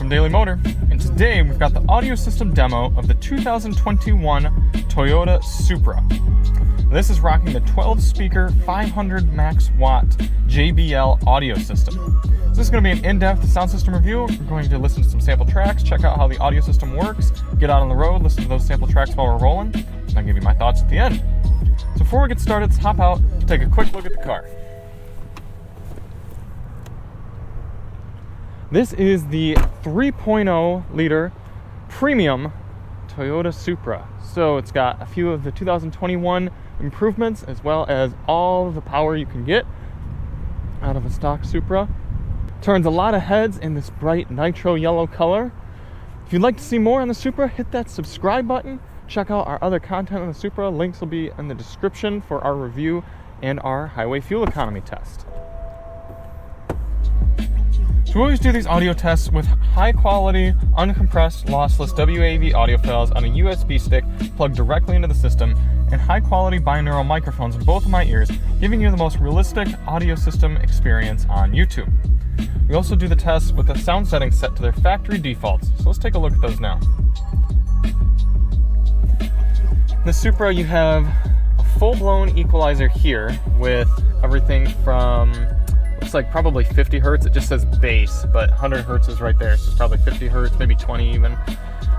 from Daily Motor, and today we've got the audio system demo of the 2021 Toyota Supra. This is rocking the 12-speaker, 500 max watt JBL audio system. So this is going to be an in-depth sound system review. We're going to listen to some sample tracks, check out how the audio system works, get out on the road, listen to those sample tracks while we're rolling, and I'll give you my thoughts at the end. So before we get started, let's hop out and take a quick look at the car. This is the 3.0 liter premium Toyota Supra. So it's got a few of the 2021 improvements as well as all the power you can get out of a stock Supra. Turns a lot of heads in this bright nitro yellow color. If you'd like to see more on the Supra, hit that subscribe button. Check out our other content on the Supra. Links will be in the description for our review and our highway fuel economy test. So we always do these audio tests with high quality, uncompressed, lossless WAV audio files on a USB stick plugged directly into the system, and high quality binaural microphones in both of my ears, giving you the most realistic audio system experience on YouTube. We also do the test with the sound settings set to their factory defaults, so let's take a look at those now. In the Supra, you have a full-blown equalizer here with everything from, looks like probably 50 hertz. It just says bass, but 100 hertz is right there, so it's probably 50 hertz, maybe 20 even,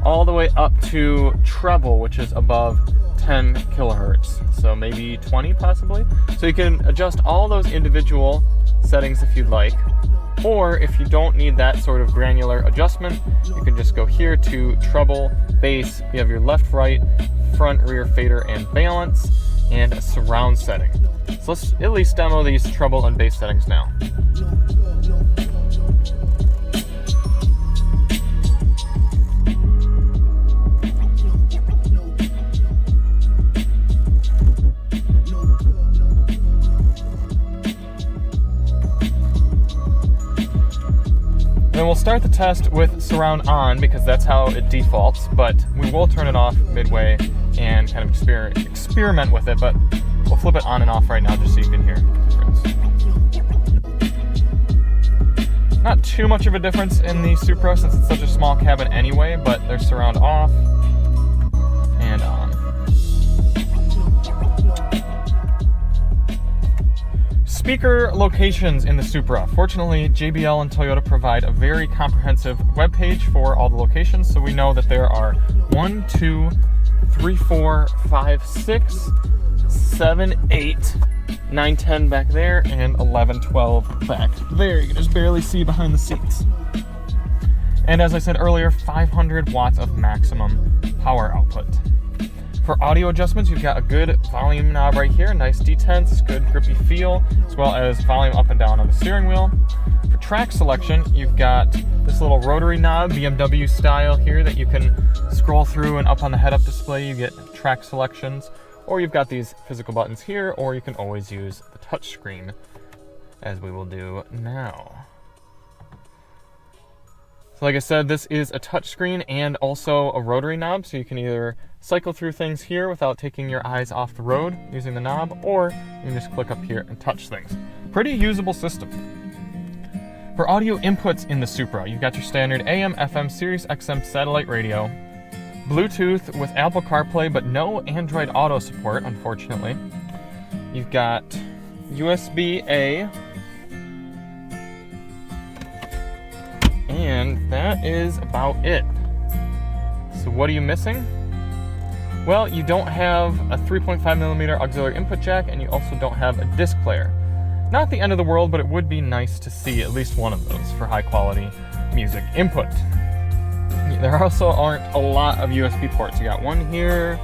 all the way up to treble, which is above 10 kilohertz, so maybe 20 possibly. So you can adjust all those individual settings if you'd like, or if you don't need that sort of granular adjustment, you can just go here to treble, bass. You have your left, right, front, rear, fader, and balance, and a surround setting. So let's at least demo these treble and bass settings now. And then we'll start the test with surround on because that's how it defaults, but we will turn it off midway and kind of experiment with it, but we'll flip it on and off right now just so you can hear the difference. Not too much of a difference in the Supra since it's such a small cabin anyway, but there's surround off and on. Speaker locations in the Supra. Fortunately, JBL and Toyota provide a very comprehensive webpage for all the locations, so we know that there are 1, 2, 3, 4, 5, 6, 7, 8, 9, 10 back there, and 11, 12 back there. You can just barely see behind the seats. And as I said earlier, 500 watts of maximum power output. For audio adjustments, you've got a good volume knob right here, nice detents, good grippy feel, as well as volume up and down on the steering wheel. For track selection, you've got this little rotary knob, BMW style here, that you can scroll through, and up on the head-up display you get track selections. Or you've got these physical buttons here, or you can always use the touch screen, as we will do now. So like I said, this is a touch screen and also a rotary knob, so you can either cycle through things here without taking your eyes off the road using the knob, or you can just click up here and touch things. Pretty usable system. For audio inputs in the Supra, you've got your standard AM, FM, Sirius XM satellite radio, Bluetooth with Apple CarPlay, but no Android Auto support, unfortunately. You've got USB-A, and that is about it. So what are you missing? Well, you don't have a 3.5mm auxiliary input jack, and you also don't have a disc player. Not the end of the world, but it would be nice to see at least one of those for high quality music input. There also aren't a lot of USB ports. You got one here,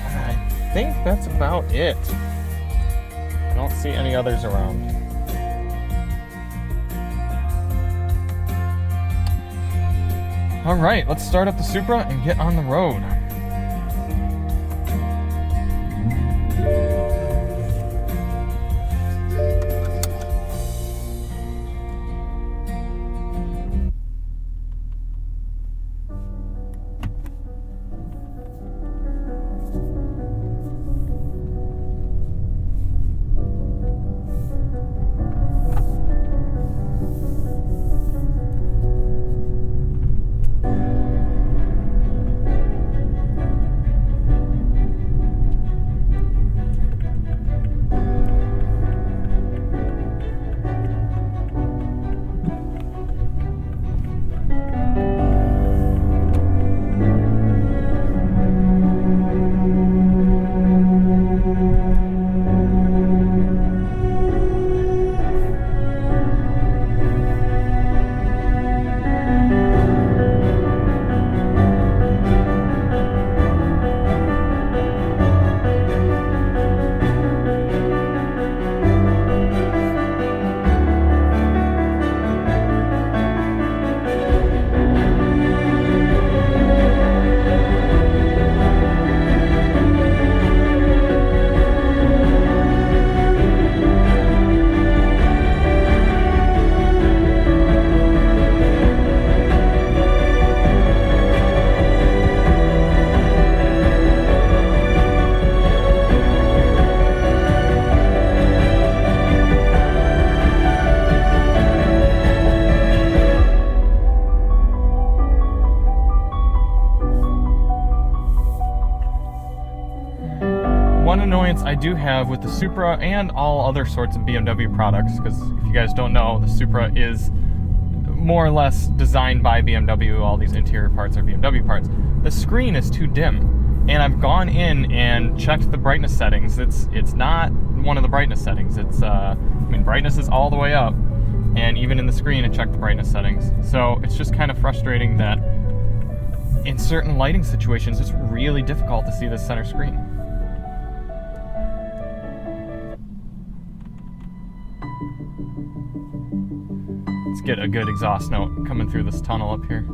and I think that's about it. I don't see any others around. All right, let's start up the Supra and get on the road. one annoyance I do have with the Supra and all other sorts of BMW products, because if you guys don't know, the Supra is more or less designed by BMW. All these interior parts are BMW parts. The screen is too dim, and I've gone in and checked the brightness settings. It's not one of the brightness settings. It's I mean, brightness is all the way up, and even in the screen, I checked the brightness settings. So it's just kind of frustrating that in certain lighting situations, it's really difficult to see the center screen. Let's get a good exhaust note coming through this tunnel up here.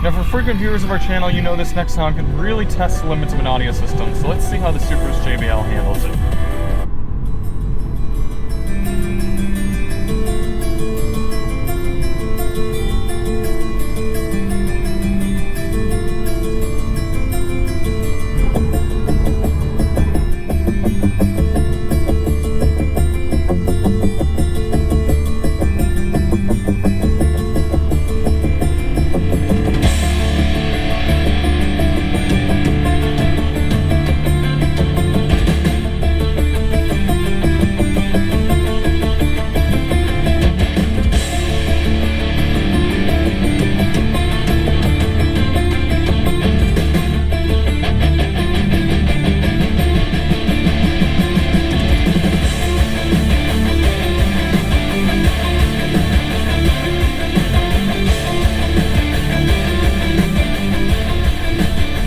Now, for frequent viewers of our channel, you know this next song can really test the limits of an audio system, so let's see how the Supra's JBL handles it.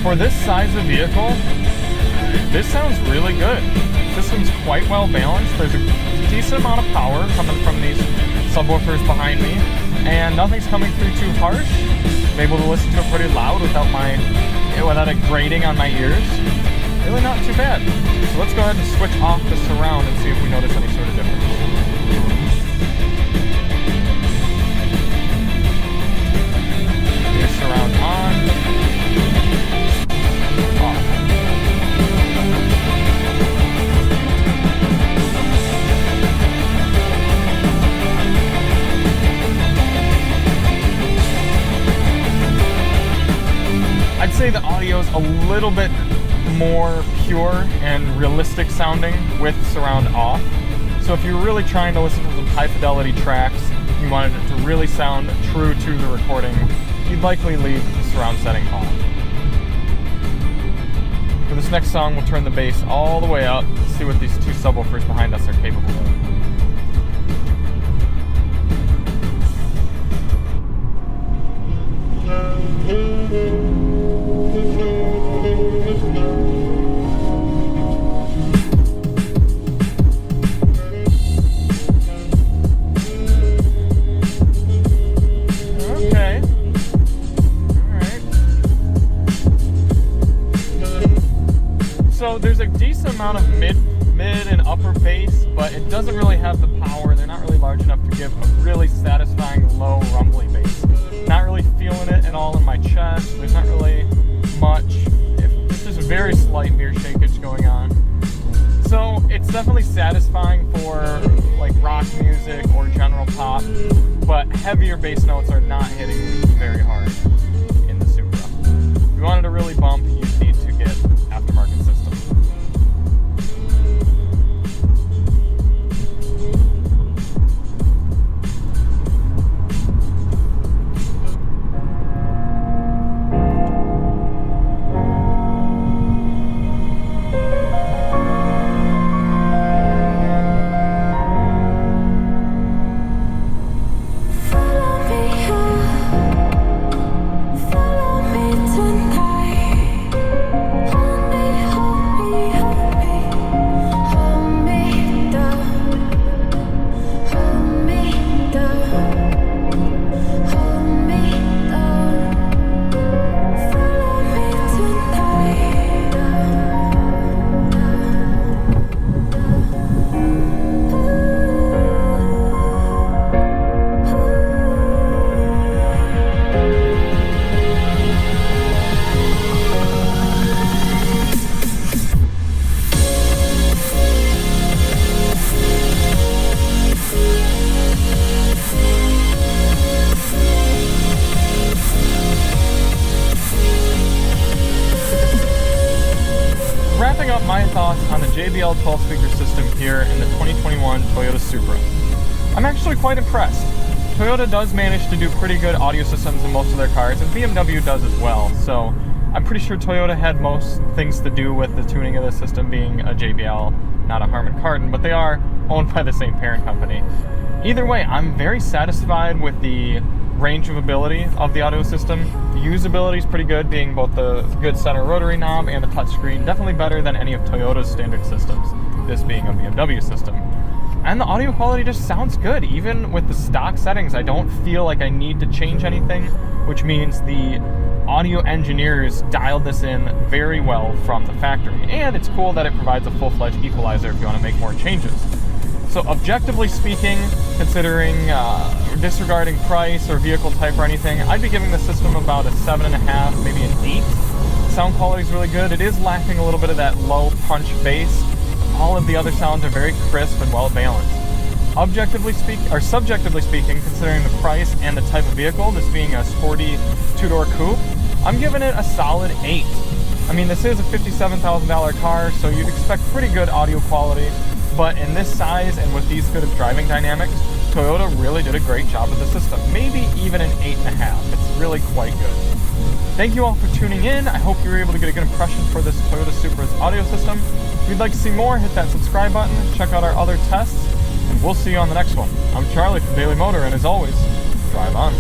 For this size of vehicle, this sounds really good. The system's quite well balanced. There's a decent amount of power coming from these subwoofers behind me, and nothing's coming through too harsh. I'm able to listen to it pretty loud without it grating on my ears. Really not too bad. So let's go ahead and switch off the surround and see if we notice any sort of difference. Here's surround on. I'd say the audio's a little bit more pure and realistic sounding with surround off. So if you're really trying to listen to some high fidelity tracks, you wanted it to really sound true to the recording, you'd likely leave the surround setting off. For this next song, we'll turn the bass all the way up, see what these two subwoofers behind us are capable of. So there's a decent amount of mid and upper bass, but it doesn't really have the power. They're not really large enough to give a really satisfying low rumbly bass. Not really feeling it at all in my chest. There's not really much. It's just very slight ear shakage going on. So it's definitely satisfying for like rock music or general pop, but heavier bass notes are not hitting very hard in the Supra. If you wanted to really bump, you'd need to get aftermarket system. thoughts on the JBL 12-speaker system here in the 2021 Toyota Supra. I'm actually quite impressed. Toyota does manage to do pretty good audio systems in most of their cars, and BMW does as well, so I'm pretty sure Toyota had most things to do with the tuning of the system being a JBL, not a Harman Kardon, but they are owned by the same parent company. Either way, I'm very satisfied with the range of ability of the audio system. The usability is pretty good, being both the good center rotary knob and the touchscreen. Definitely better than any of Toyota's standard systems, this being a BMW system. And the audio quality just sounds good. Even with the stock settings, I don't feel like I need to change anything, which means the audio engineers dialed this in very well from the factory. And it's cool that it provides a full-fledged equalizer if you want to make more changes. So objectively speaking, considering disregarding price or vehicle type or anything, I'd be giving the system about a 7.5, maybe an 8. Sound quality is really good. It is lacking a little bit of that low punch bass. All of the other sounds are very crisp and well balanced. Subjectively speaking, considering the price and the type of vehicle, this being a sporty two-door coupe, I'm giving it a solid 8. I mean, this is a $57,000 car, so you'd expect pretty good audio quality, but in this size and with these good of driving dynamics, Toyota really did a great job with the system. Maybe even an 8.5. It's really quite good. Thank you all for tuning in. I hope you were able to get a good impression for this Toyota Supra's audio system. If you'd like to see more, hit that subscribe button, check out our other tests, and we'll see you on the next one. I'm Charlie from Daily Motor, and as always, drive on.